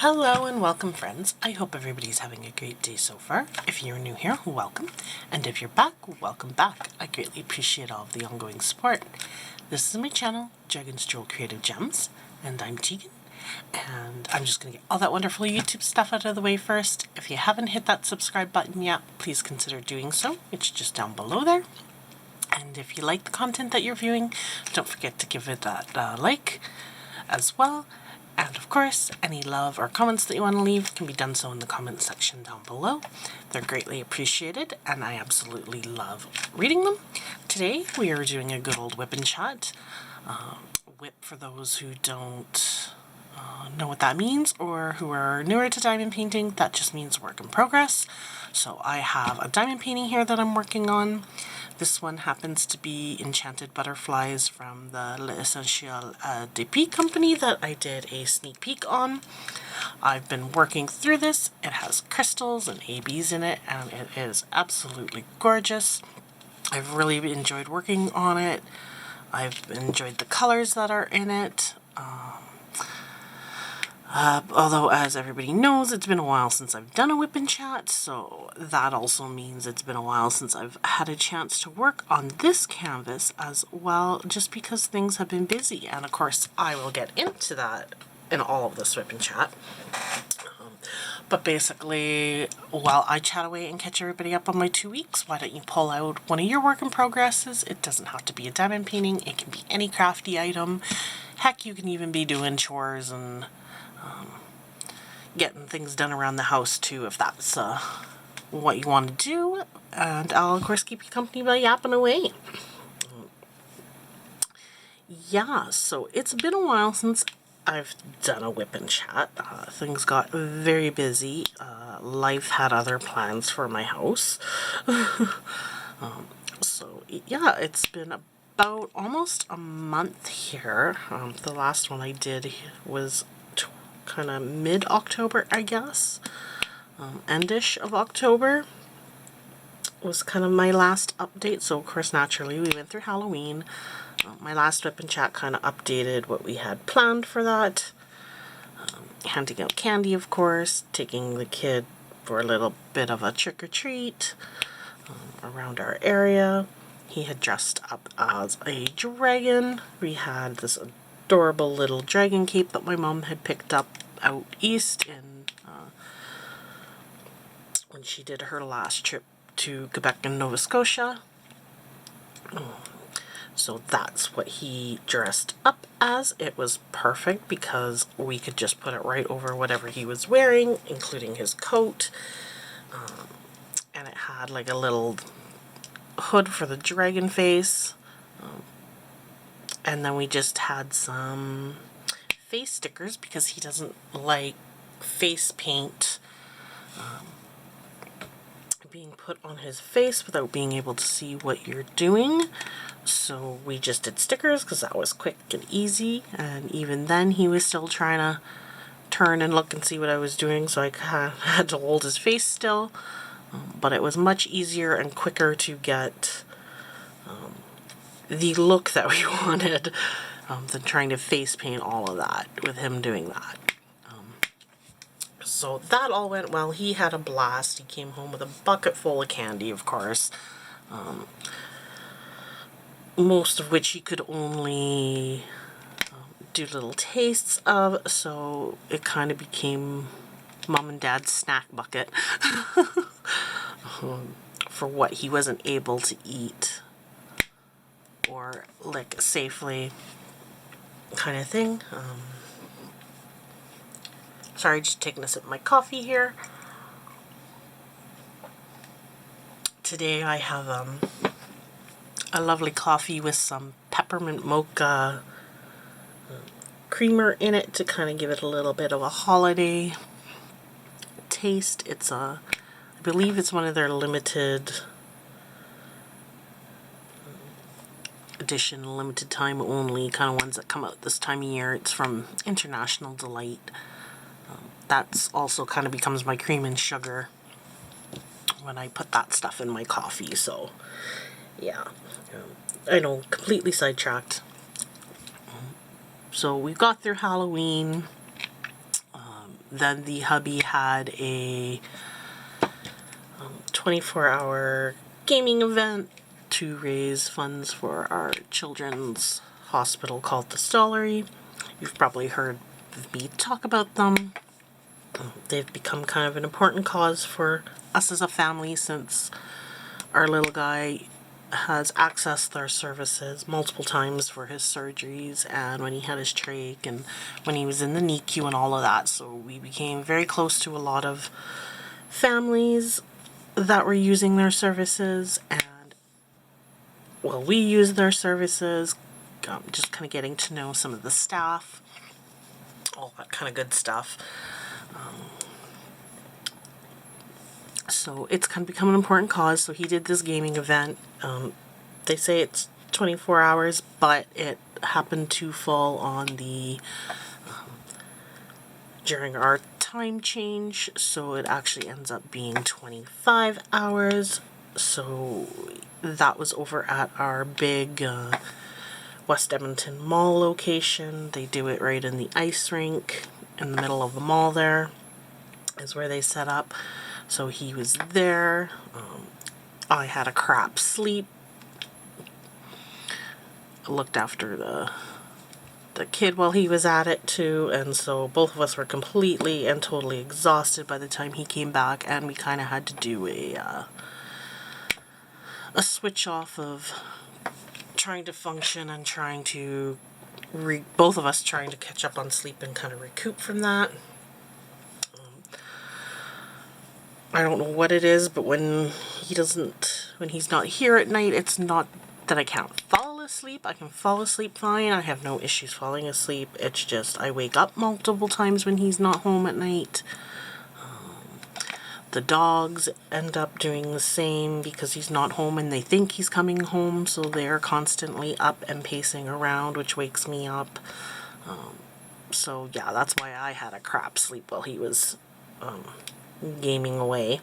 Hello and welcome, friends. I hope everybody's having a great day so far. If you're new here, welcome. And if you're back, welcome back. I greatly appreciate all of the ongoing support. This is my channel, Dragon's Jewel Creative Gems, and I'm Tegan. And I'm just going to get all that wonderful YouTube stuff out of the way first. If you haven't hit that subscribe button yet, please consider doing so. It's just down below there. And if you like the content that you're viewing, don't forget to give it that like as well. And of course, any love or comments that you want to leave can be done so in the comment section down below. They're greatly appreciated, and I absolutely love reading them. Today, we are doing a good old whip and chat. Whip, for those who don't know what that means, or who are newer to diamond painting, that just means work in progress. So I have a diamond painting here that I'm working on. This one happens to be Enchanted Butterflies from the L'Essentiel Depuis company that I did a sneak peek on. I've been working through this. It has crystals and ABs in it, and it is absolutely gorgeous. I've really enjoyed working on it. I've enjoyed the colors that are in it. Although, as everybody knows, it's been a while since I've done a whip and chat, so that also means it's been a while since I've had a chance to work on this canvas as well, just because things have been busy. And of course, I will get into that in all of this whip and chat. But basically, while I chat away and catch everybody up on my 2 weeks, why don't you pull out one of your work in progresses? It doesn't have to be a diamond painting. It can be any crafty item. Heck, you can even be doing chores and getting things done around the house too, if that's what you want to do. And I'll of course keep you company by yapping away. Yeah, so it's been a while since I've done a whip and chat. Things got very busy. Life had other plans for my house. So yeah, it's been about almost a month here. The last one I did was kind of mid-October, I guess. Endish of October was kind of my last update. So of course, naturally, we went through Halloween. My last whip and chat kind of updated what we had planned for that. Handing out candy, of course, taking the kid for a little bit of a trick-or-treat around our area. He had dressed up as a dragon. We had this adorable little dragon cape that my mom had picked up out east in when she did her last trip to Quebec and Nova Scotia. So that's what he dressed up as. It was perfect because we could just put it right over whatever he was wearing, including his coat. And it had like a little hood for the dragon face. And then we just had some face stickers because he doesn't like face paint being put on his face without being able to see what you're doing. So we just did stickers because that was quick and easy. And even then he was still trying to turn and look and see what I was doing, so I had to hold his face still. But it was much easier and quicker to get the look that we wanted than trying to face paint all of that with him doing that. So that all went well. He had a blast. He came home with a bucket full of candy, of course. Most of which he could only do little tastes of, so it kind of became Mom and Dad's snack bucket for what he wasn't able to eat or lick safely, kind of thing. Sorry, just taking a sip of my coffee here. Today I have a lovely coffee with some peppermint mocha creamer in it to kind of give it a little bit of a holiday taste. It's I believe it's one of their limited edition, limited time only kind of ones that come out this time of year. It's from International Delight. That's also kind of becomes my cream and sugar when I put that stuff in my coffee. So yeah, I know, completely sidetracked. So we got through Halloween. Then the hubby had a 24-hour gaming event to raise funds for our children's hospital called the Stollery. You've probably heard me talk about them. They've become kind of an important cause for us as a family since our little guy has accessed their services multiple times for his surgeries and when he had his trach and when he was in the NICU and all of that. So we became very close to a lot of families that were using their services, and well, we use their services, just kind of getting to know some of the staff, all that kind of good stuff. So it's kind of become an important cause. So he did this gaming event. They say it's 24 hours, but it happened to fall on the during our time change, so it actually ends up being 25 hours. So that was over at our big West Edmonton Mall location. They do it right in the ice rink in the middle of the mall. There is where they set up. So he was there. I had a crap sleep. I looked after the kid while he was at it too, and so both of us were completely and totally exhausted by the time he came back, and we kind of had to do a switch off of trying to function and trying to both of us trying to catch up on sleep and kind of recoup from that. I don't know what it is, but when he's not here at night, it's not that I can't fall asleep. I can fall asleep fine. I have no issues falling asleep. It's just I wake up multiple times when he's not home at night. The dogs end up doing the same because he's not home and they think he's coming home, so they're constantly up and pacing around, which wakes me up. So yeah, that's why I had a crap sleep while he was gaming away.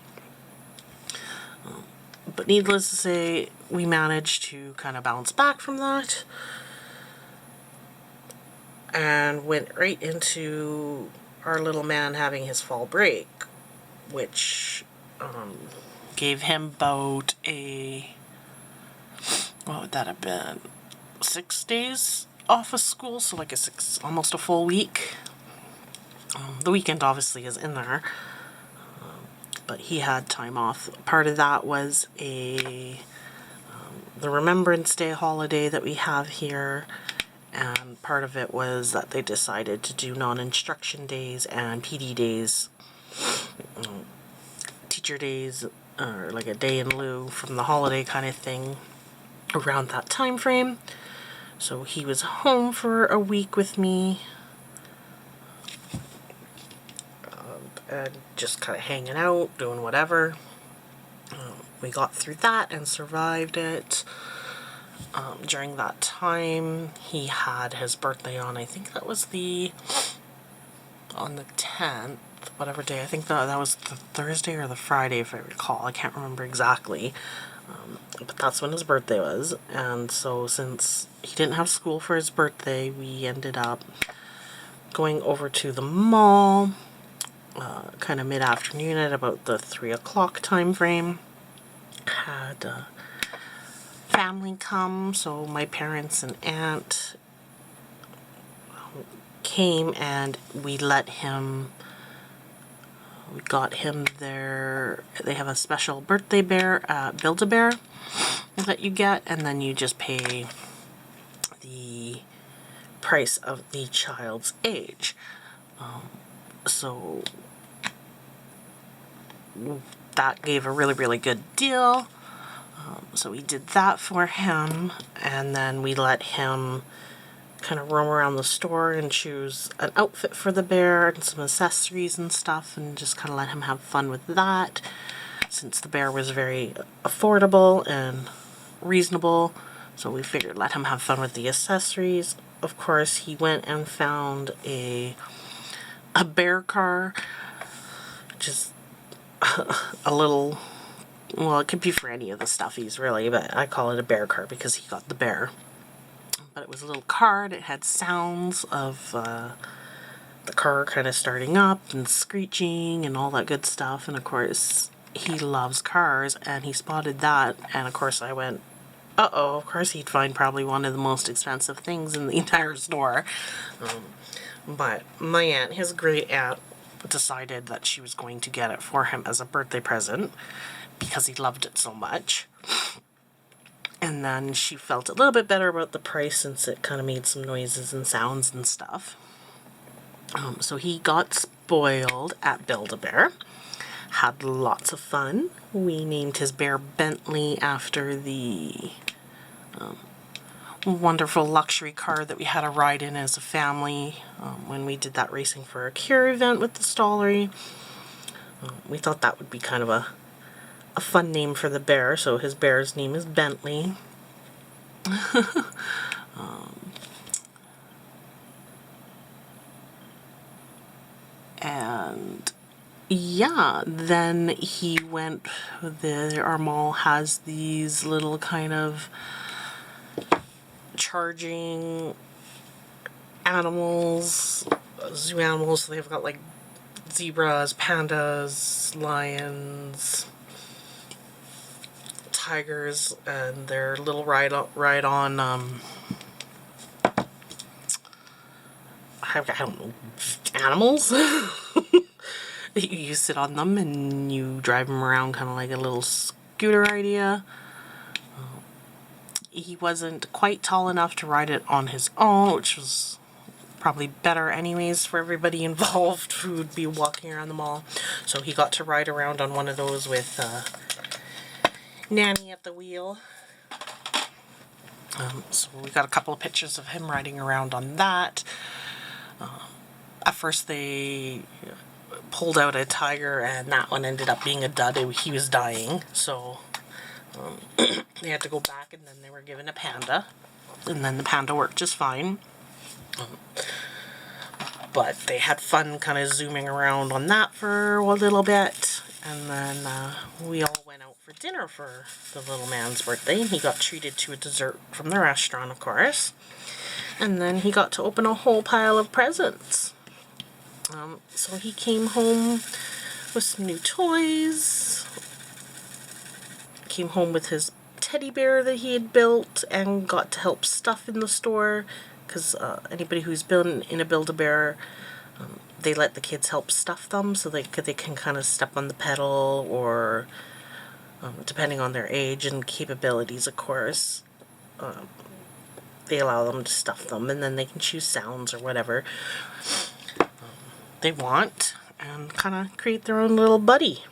But needless to say, we managed to kind of bounce back from that and went right into our little man having his fall break, which gave him about what would that have been, 6 days off of school, so like almost a full week. The weekend obviously is in there, but he had time off. Part of that was the Remembrance Day holiday that we have here, and part of it was that they decided to do non-instruction days and PD days, teacher days, or like a day in lieu from the holiday kind of thing around that time frame. So he was home for a week with me, and just kind of hanging out, doing whatever. We got through that and survived it. During that time, he had his birthday on, I think that was on the 10th, whatever day. I think that was the Thursday or the Friday, if I recall. I can't remember exactly. But that's when his birthday was. And so since he didn't have school for his birthday, we ended up going over to the mall kind of mid-afternoon at about the 3 o'clock time frame. Had family come, so my parents and aunt came, and we got him there. They have a special birthday bear, Build-A-Bear, that you get, and then you just pay the price of the child's age. So that gave a really, really good deal. So we did that for him, and then we let him kind of roam around the store and choose an outfit for the bear and some accessories and stuff, and just kind of let him have fun with that, since the bear was very affordable and reasonable. So we figured let him have fun with the accessories. Of course, he went and found a bear car, just a little, well, it could be for any of the stuffies really, but I call it a bear car because he got the bear. But it was a little car, and it had sounds of the car kind of starting up and screeching and all that good stuff. And of course, he loves cars, and he spotted that. And of course, I went, uh-oh, of course he'd find probably one of the most expensive things in the entire store. But my aunt, his great aunt, decided that she was going to get it for him as a birthday present because he loved it so much. And then she felt a little bit better about the price since it kind of made some noises and sounds and stuff. So he got spoiled at Build-A-Bear. Had lots of fun. We named his bear Bentley after the wonderful luxury car that we had a ride in as a family when we did that Racing for a Cure event with the Stollery. We thought that would be kind of a fun name for the bear, so his bear's name is Bentley. And yeah, then he went, our mall has these little kind of charging animals, zoo animals. So they've got like zebras, pandas, lions, tigers, and their little ride on I don't know, animals. You sit on them and you drive them around kind of like a little scooter idea. He wasn't quite tall enough to ride it on his own, which was probably better anyways for everybody involved who would be walking around the mall. So he got to ride around on one of those with Nanny at the wheel. So we got a couple of pictures of him riding around on that. At first they pulled out a tiger, and that one ended up being a dud. He was dying, so they had to go back, and then they were given a panda, and then the panda worked just fine. But they had fun kind of zooming around on that for a little bit, and then we all went out for dinner for the little man's birthday, and he got treated to a dessert from the restaurant, of course, and then he got to open a whole pile of presents. So he came home with some new toys, came home with his teddy bear that he had built, and got to help stuff in the store, because anybody who's been in a Build-A-Bear, they let the kids help stuff them, so they can kind of step on the pedal, or depending on their age and capabilities, of course, they allow them to stuff them, and then they can choose sounds or whatever they want and kind of create their own little buddy.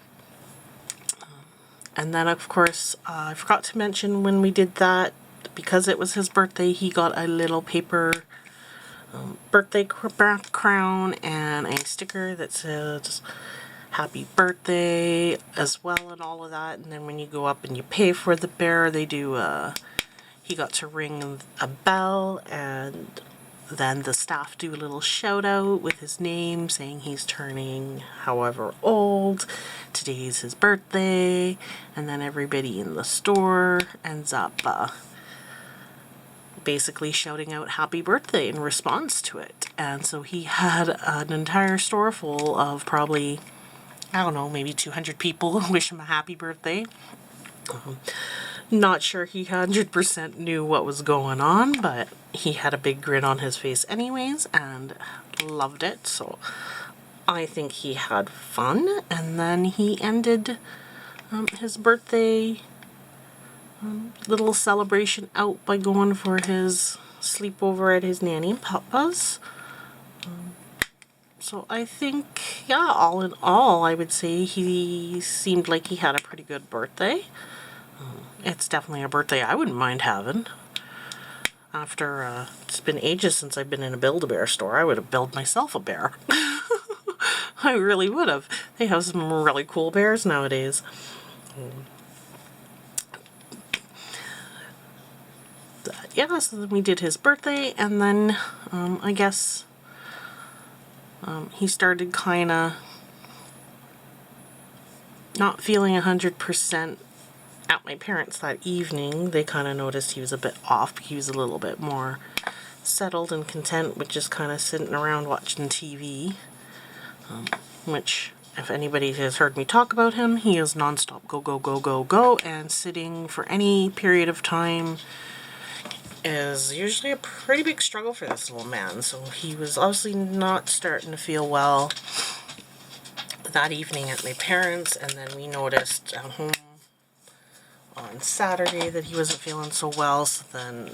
And then, of course, I forgot to mention when we did that, because it was his birthday, he got a little paper birthday crown and a sticker that says happy birthday as well, and all of that. And then when you go up and you pay for the bear, they do he got to ring a bell, and then the staff do a little shout out with his name, saying he's turning however old, today's his birthday, and then everybody in the store ends up basically shouting out happy birthday in response to it. And so he had an entire store full of probably, I don't know, maybe 200 people wish him a happy birthday. Not sure he 100% knew what was going on, but he had a big grin on his face anyways and loved it. So I think he had fun. And then he ended his birthday little celebration out by going for his sleepover at his nanny and papa's. So I think, yeah, all in all, I would say he seemed like he had a pretty good birthday. It's definitely a birthday I wouldn't mind having. After, it's been ages since I've been in a Build-A-Bear store, I would have built myself a bear. I really would have. They have some really cool bears nowadays. Yeah, so then we did his birthday, and then I guess he started kind of not feeling 100% at my parents that evening. They kind of noticed he was a bit off. He was a little bit more settled and content with just kind of sitting around watching TV, which, if anybody has heard me talk about him, he is non-stop go, go, go, go, go, and sitting for any period of time is usually a pretty big struggle for this little man. So he was obviously not starting to feel well that evening at my parents', and then we noticed at home on Saturday that he wasn't feeling so well. So then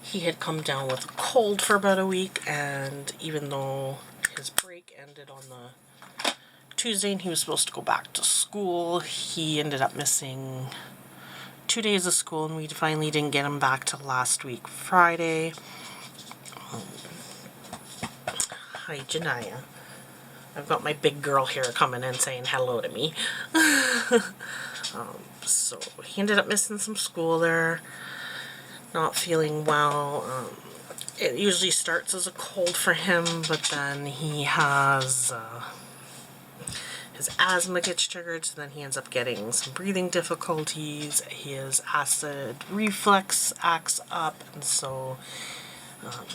he had come down with a cold for about a week, and even though his break ended on the Tuesday and he was supposed to go back to school, he ended up missing 2 days of school, and we finally didn't get him back till last week Friday. Hi, Janaya. I've got my big girl here coming in saying hello to me. So he ended up missing some school there, not feeling well. It usually starts as a cold for him, but then he has his asthma gets triggered, so then he ends up getting some breathing difficulties. His acid reflux acts up, and so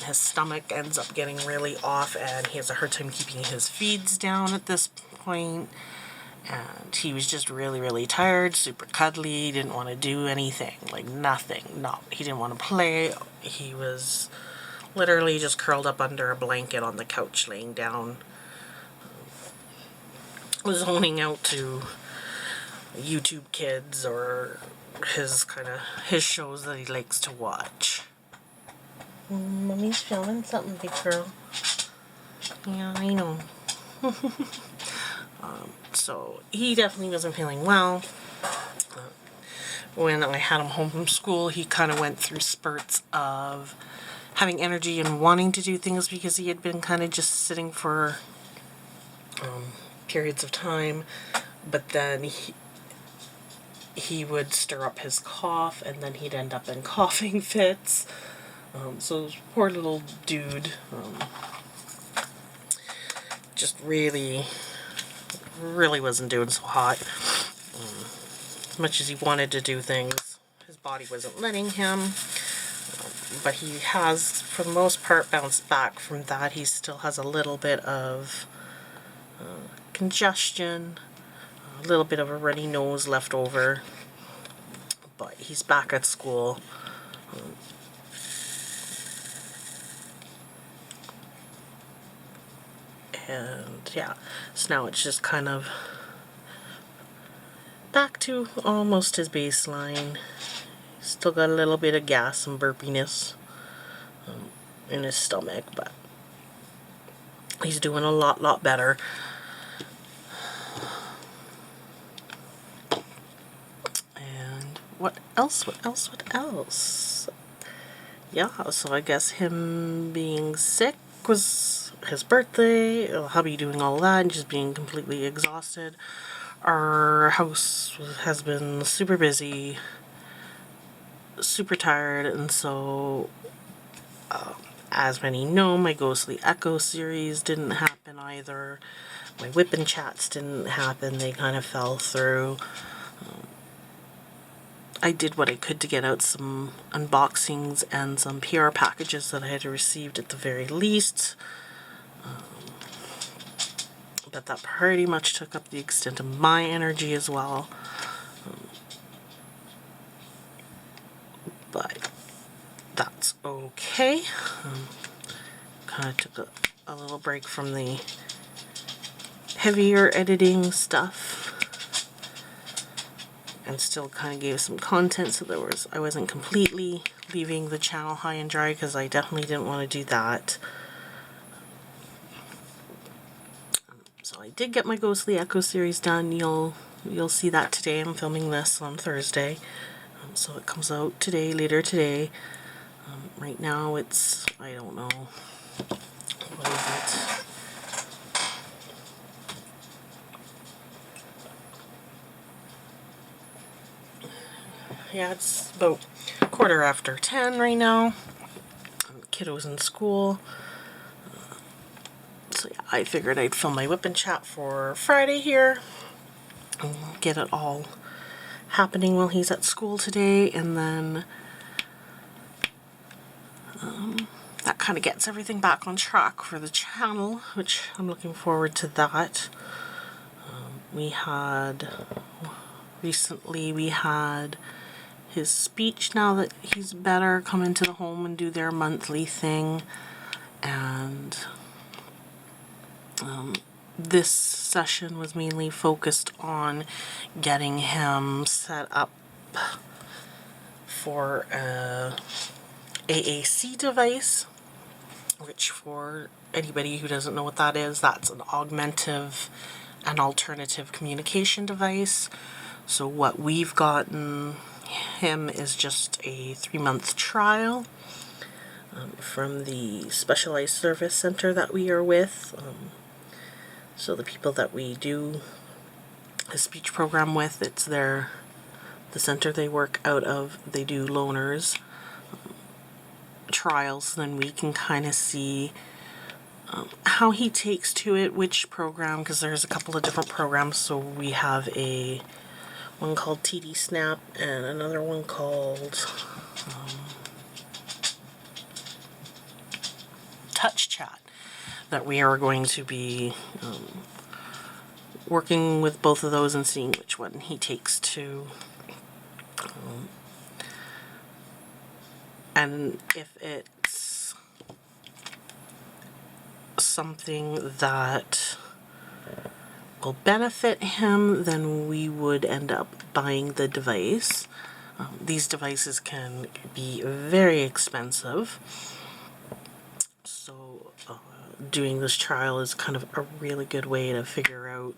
his stomach ends up getting really off, and he has a hard time keeping his feeds down at this point. And he was just really, really tired, super cuddly, didn't want to do anything, like nothing. No, he didn't want to play. He was literally just curled up under a blanket on the couch, laying down, zoning out to YouTube Kids or his shows that he likes to watch. Mommy's filming something, big girl. Yeah, I know. So he definitely wasn't feeling well. When I had him home from school, he kind of went through spurts of having energy and wanting to do things because he had been kind of just sitting for periods of time. But then he would stir up his cough, and then he'd end up in coughing fits. So this poor little dude just really wasn't doing so hot. As much as he wanted to do things, his body wasn't letting him. But he has, for the most part, bounced back from that. He still has a little bit of congestion, a little bit of a runny nose left over. But he's back at school. And yeah, so now it's just kind of back to almost his baseline. Still got a little bit of gas and burpiness in his stomach, but he's doing a lot better. And what else? Yeah, so I guess him being sick was his birthday, hubby doing all that and just being completely exhausted. Our house has been super busy, super tired, and so as many know, my Ghostly Echo series didn't happen either. My wip&chats didn't happen, they kind of fell through. I did what I could to get out some unboxings and some PR packages that I had received at the very least. But that pretty much took up the extent of my energy as well. But that's okay. Kind of took a little break from the heavier editing stuff. And still kind of gave some content, so I wasn't completely leaving the channel high and dry, because I definitely didn't want to do that. So I did get my Ghostly Echo series done. You'll see that today. I'm filming this on Thursday, so it comes out today, later today. Right now it's, I don't know, what is it? Yeah, it's about 10:15 right now. Kiddo's in school. So yeah, I figured I'd film my wip&chat for Friday here. And get it all happening while he's at school today. And then that kind of gets everything back on track for the channel, which I'm looking forward to that. Recently we had his speech, now that he's better, come into the home and do their monthly thing. And this session was mainly focused on getting him set up for a AAC device, which, for anybody who doesn't know what that is, that's an augmentative and alternative communication device. So what we've gotten him is just a 3-month trial from the specialized service center that we are with. So the people that we do a speech program with, it's the center they work out of. They do loaners trials, then we can kind of see how he takes to it, which program, because there's a couple of different programs. So we have one called TD Snap and another one called Touch Chat, that we are going to be working with both of those and seeing which one he takes to. And if it's something that will benefit him, then we would end up buying the device. These devices can be very expensive, so doing this trial is kind of a really good way to figure out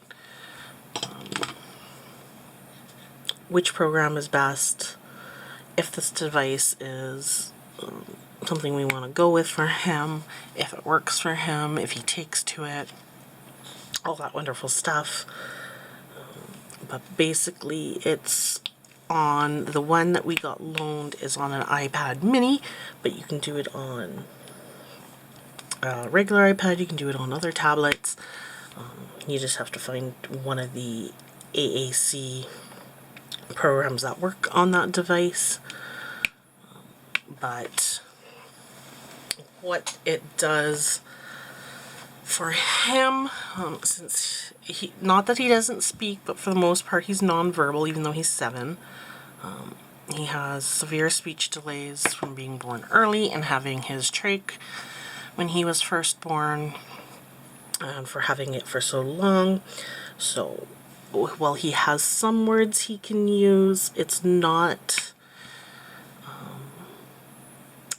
which program is best, if this device is something we want to go with for him, if it works for him, if he takes to it, all that wonderful stuff. But basically it's on, the one that we got loaned is on an iPad mini, but you can do it on a regular iPad, you can do it on other tablets. You just have to find one of the AAC programs that work on that device. But what it does for him, since not that he doesn't speak, but for the most part he's nonverbal, even though he's 7. He has severe speech delays from being born early and having his trach when he was first born, and for having it for so long. So while he has some words he can use, it's not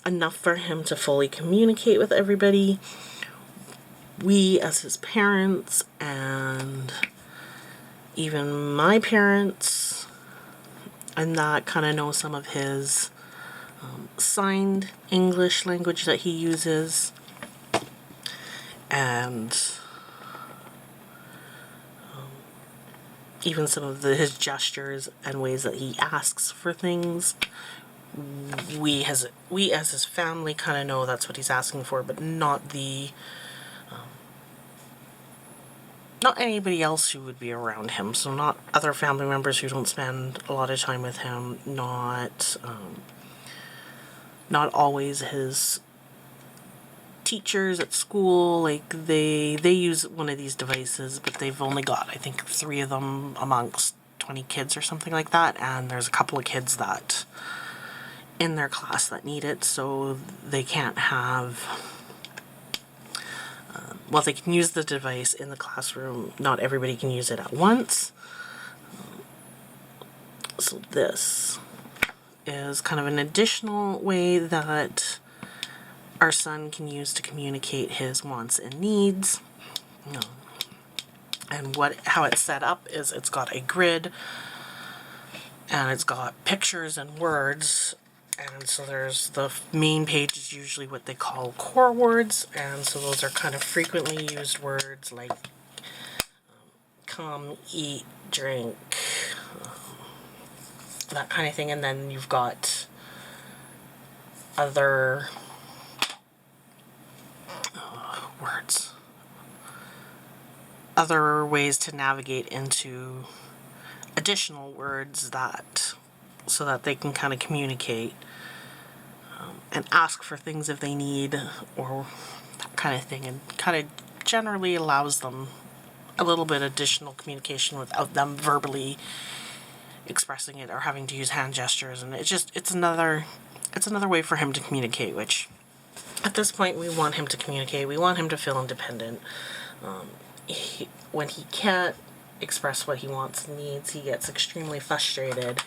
enough for him to fully communicate with everybody. We, as his parents, and even my parents, and that kind of know some of his signed English language that he uses, and even some of his gestures and ways that he asks for things. We as his family kind of know that's what he's asking for, but not not anybody else who would be around him. So not other family members who don't spend a lot of time with him, not always his teachers at school. Like they use one of these devices, but they've only got, I think, 3 of them amongst 20 kids or something like that, and there's a couple of kids that in their class that need it, so they can't have, well, they can use the device in the classroom, not everybody can use it at once. So this is kind of an additional way that our son can use to communicate his wants and needs. And how it's set up is it's got a grid, and it's got pictures and words. And so there's the main page is usually what they call core words, and so those are kind of frequently used words like come, eat, drink, that kind of thing. And then you've got other words, other ways to navigate into additional words that, so that they can kind of communicate. and ask for things if they need, or that kind of thing, and kind of generally allows them a little bit additional communication without them verbally expressing it or having to use hand gestures. And it's another way for him to communicate, which at this point we want him to communicate. We want him to feel independent. When he can't express what he wants and needs, he gets extremely frustrated.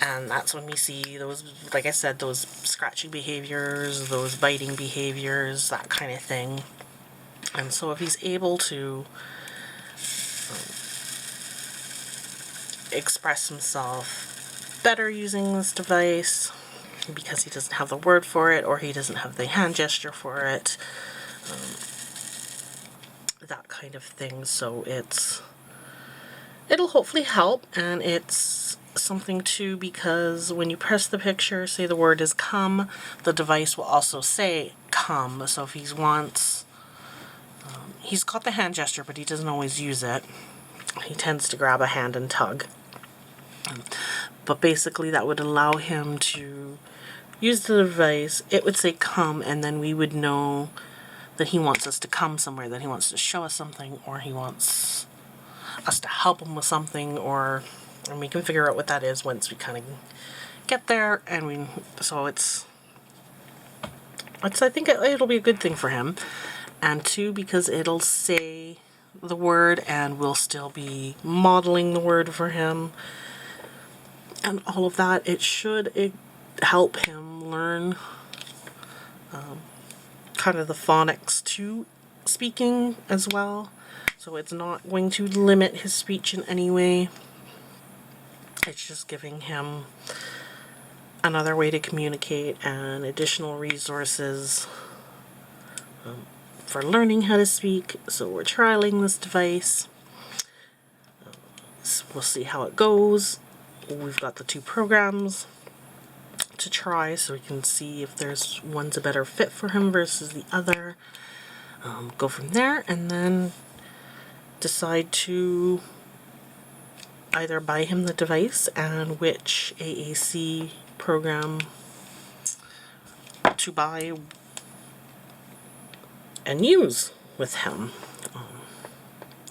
And that's when we see those, like I said, those scratching behaviors, those biting behaviors, that kind of thing. And so if he's able to express himself better using this device, because he doesn't have the word for it or he doesn't have the hand gesture for it, that kind of thing. So it'll hopefully help, and it's something too, because when you press the picture, say the word is come, the device will also say come. So if he wants, he's got the hand gesture, but he doesn't always use it. He tends to grab a hand and tug. But basically that would allow him to use the device. It would say come, and then we would know that he wants us to come somewhere, that he wants to show us something, or he wants us to help him with something, and we can figure out what that is once we kind of get there. And I think it'll be a good thing for him. And two, because it'll say the word and we'll still be modeling the word for him and all of that. It should help him learn kind of the phonics to speaking as well. So it's not going to limit his speech in any way. It's just giving him another way to communicate and additional resources for learning how to speak. So we're trialing this device. So we'll see how it goes. We've got the two programs to try, so we can see if one's a better fit for him versus the other. Go from there, and then decide to either buy him the device and which AAC program to buy and use with him.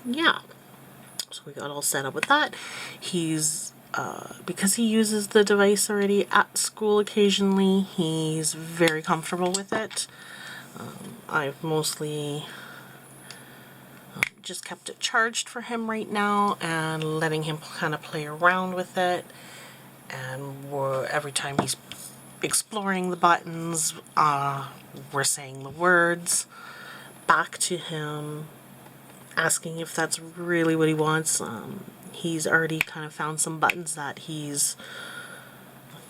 Yeah, so we got all set up with that. He's because he uses the device already at school occasionally, he's very comfortable with it. I've mostly just kept it charged for him right now and letting him kind of play around with it. And every time he's exploring the buttons, we're saying the words back to him, asking if that's really what he wants. He's already kind of found some buttons that he's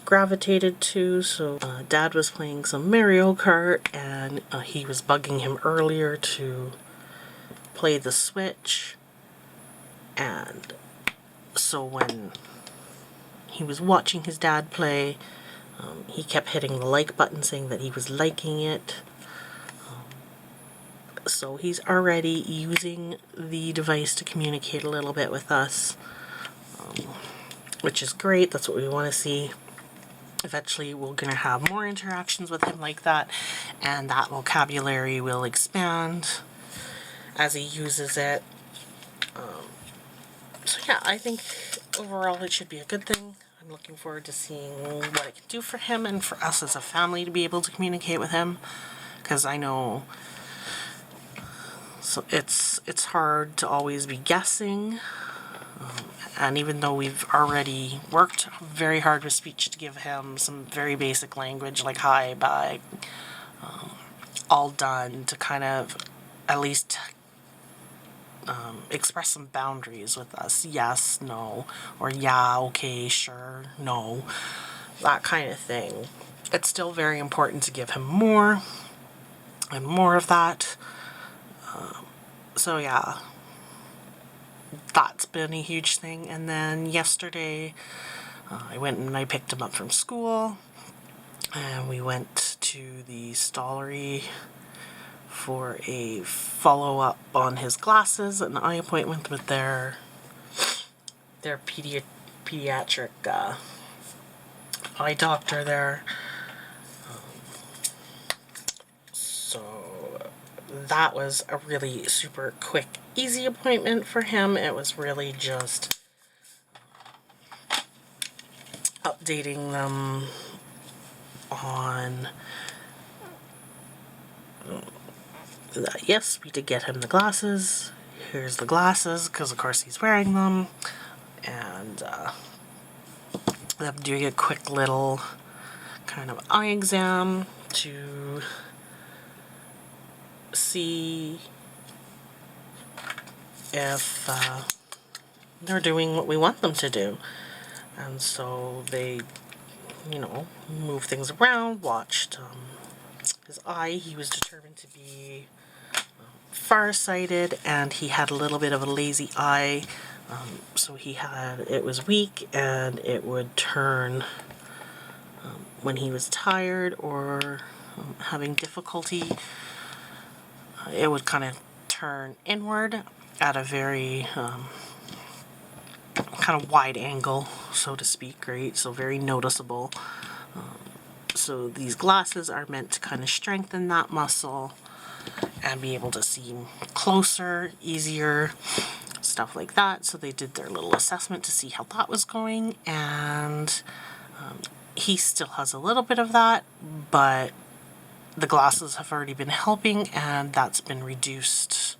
gravitated to. So Dad was playing some Mario Kart, and he was bugging him earlier to play the Switch. And so when he was watching his dad play, he kept hitting the like button, saying that he was liking it. So he's already using the device to communicate a little bit with us, which is great. That's what we want to see. Eventually we're going to have more interactions with him like that, and that vocabulary will expand as he uses it. So yeah, I think overall it should be a good thing. I'm looking forward to seeing what it can do for him and for us as a family to be able to communicate with him, because I know it's hard to always be guessing, and even though we've already worked very hard with speech to give him some very basic language like hi, bye, all done, to kind of at least express some boundaries with us. Yes, no, or yeah, okay, sure, no, that kind of thing. It's still very important to give him more and more of that. So yeah, that's been a huge thing. And then yesterday I went and I picked him up from school, and we went to the Stollery for a follow-up on his glasses, an eye appointment with their pediatric eye doctor there. that was a really super quick, easy appointment for him. It was really just updating them on that. Yes, we did get him the glasses. Here's the glasses, because of course he's wearing them. And I'm doing a quick little kind of eye exam to see if they're doing what we want them to do. And so they, you know, moved things around, watched his eye. He was determined to be farsighted, and he had a little bit of a lazy eye. So it was weak, and it would turn when he was tired or having difficulty. It would kind of turn inward at a very kind of wide angle, so to speak, right? So very noticeable. So these glasses are meant to kind of strengthen that muscle and be able to see closer, easier, stuff like that. So they did their little assessment to see how that was going, and he still has a little bit of that, but the glasses have already been helping, and that's been reduced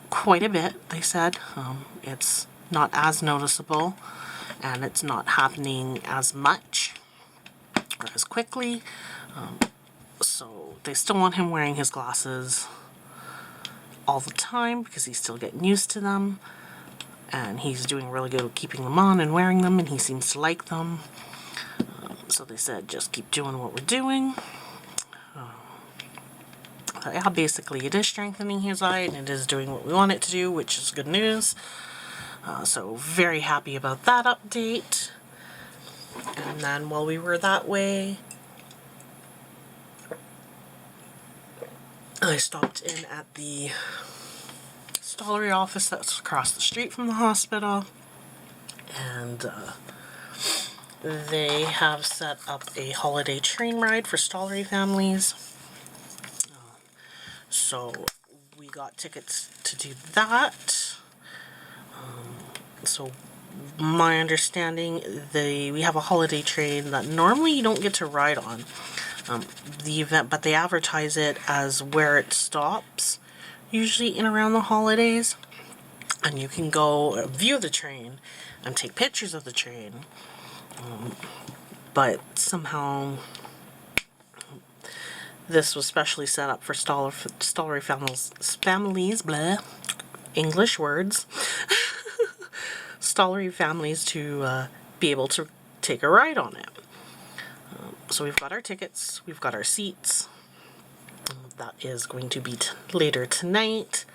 quite a bit, they said. It's not as noticeable, and it's not happening as much or as quickly. So they still want him wearing his glasses all the time because he's still getting used to them, and he's doing really good with keeping them on and wearing them, and he seems to like them. So they said just keep doing what we're doing. Yeah, basically it is strengthening his eye, and it is doing what we want it to do, which is good news. So very happy about that update. And then while we were that way, I stopped in at the Stollery office that's across the street from the hospital, and they have set up a holiday train ride for Stollery families. So we got tickets to do that. So my understanding, we have a holiday train that normally you don't get to ride on the event, but they advertise it as where it stops, usually in around the holidays, and you can go view the train and take pictures of the train. But somehow this was specially set up for Stollery families, blah, English words, Stollery families to be able to take a ride on it. So we've got our tickets, we've got our seats. That is going to be later tonight.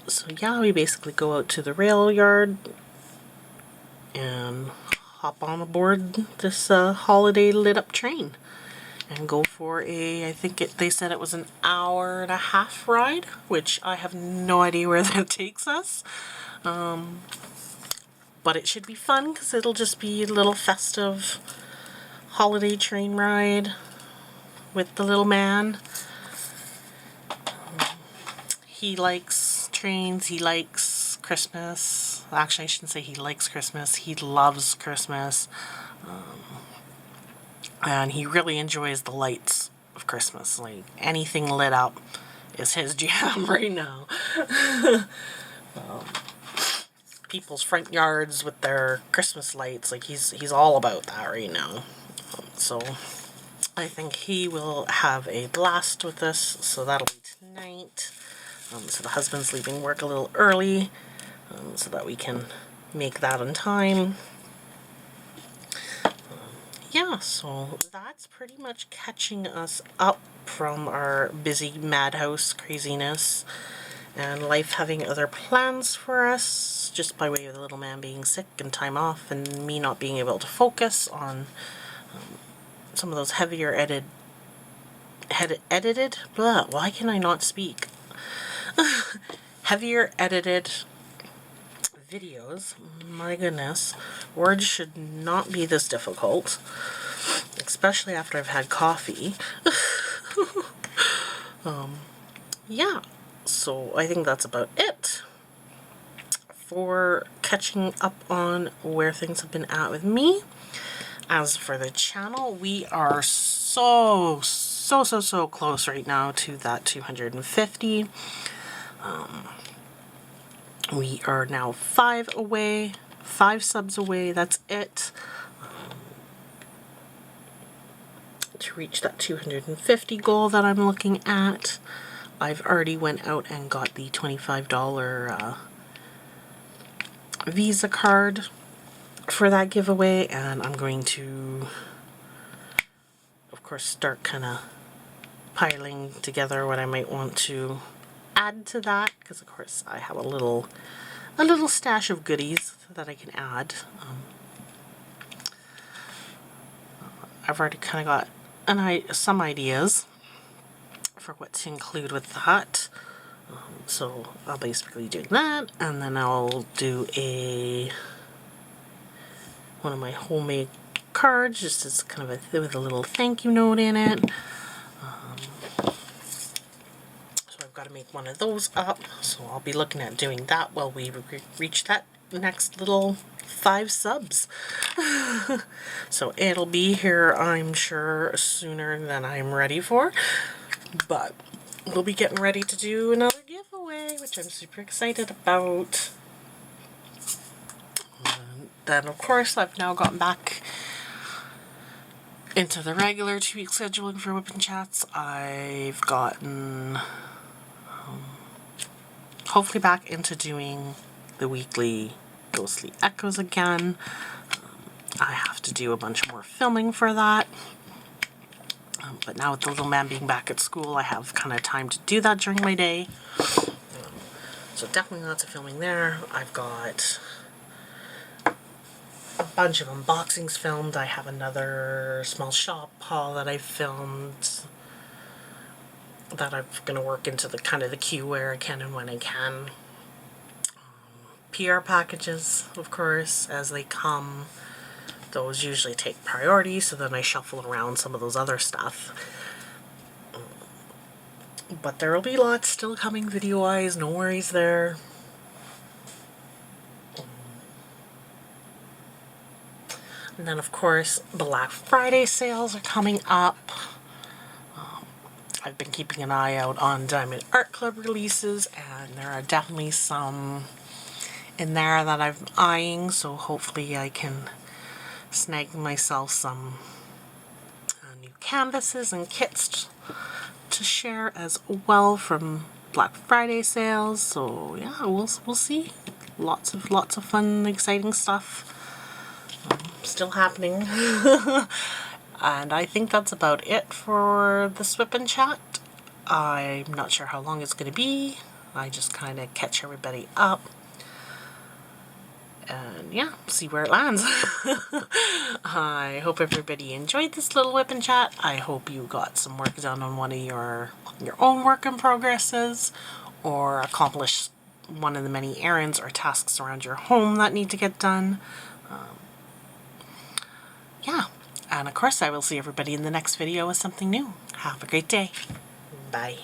So yeah, we basically go out to the rail yard and hop on aboard this holiday lit up train and go for I think they said it was an hour and a half ride, which I have no idea where that takes us. But it should be fun because it'll just be a little festive holiday train ride with the little man. He likes trains, he likes Christmas. Actually, I shouldn't say he likes Christmas, he loves Christmas. And he really enjoys the lights of Christmas. Like, anything lit up is his jam right now. People's front yards with their Christmas lights, like he's all about that right now. So I think he will have a blast with this. So that'll be tonight. So the husband's leaving work a little early, so that we can make that on time. Yeah, so that's pretty much catching us up from our busy madhouse craziness and life having other plans for us, just by way of the little man being sick and time off, and me not being able to focus on some of those heavier edited, blah, why can I not speak? Heavier edited videos. My goodness, words should not be this difficult, especially after I've had coffee. Yeah, so I think that's about it for catching up on where things have been at with me. As for the channel, we are so close right now to that 250. We are now 5 subs away, that's it, to reach that 250 goal that I'm looking at. I've already went out and got the $25 Visa card for that giveaway, and I'm going to, of course, start kind of piling together what I might want to add to that, because of course I have a little stash of goodies that I can add. I've already kind of got some ideas for what to include with that. So I'll basically do that, and then I'll do one of my homemade cards, just as kind of with a little thank you note in it. So I've got to make one of those up, so I'll be looking at doing that while we reach that next little 5 subs. So it'll be here, I'm sure, sooner than I'm ready for, but we'll be getting ready to do another giveaway, which I'm super excited about. And then, of course, I've now gotten back into the regular 2-week scheduling for Whip and Chats. I've gotten hopefully back into doing the weekly ghostly echoes again. I have to do a bunch more filming for that. But now with the little man being back at school, I have kind of time to do that during my day. So definitely lots of filming there. I've got a bunch of unboxings filmed. I have another small shop haul that I filmed that I'm going to work into the kind of the queue where I can and when I can. PR packages, of course, as they come. Those usually take priority, so then I shuffle around some of those other stuff. But there will be lots still coming video-wise, no worries there. And then, of course, Black Friday sales are coming up. I've been keeping an eye out on Diamond Art Club releases, and there are definitely some in there that I'm eyeing, so hopefully I can snag myself some new canvases and kits to share as well from Black Friday sales. So yeah, we'll see. Lots of fun, exciting stuff still happening. And I think that's about it for this Whip and Chat. I'm not sure how long it's going to be. I just kind of catch everybody up. And yeah, see where it lands. I hope everybody enjoyed this little Whip and Chat. I hope you got some work done on one of your own work in progresses, or accomplished one of the many errands or tasks around your home that need to get done. Yeah, and of course I will see everybody in the next video with something new. Have a great day. Bye.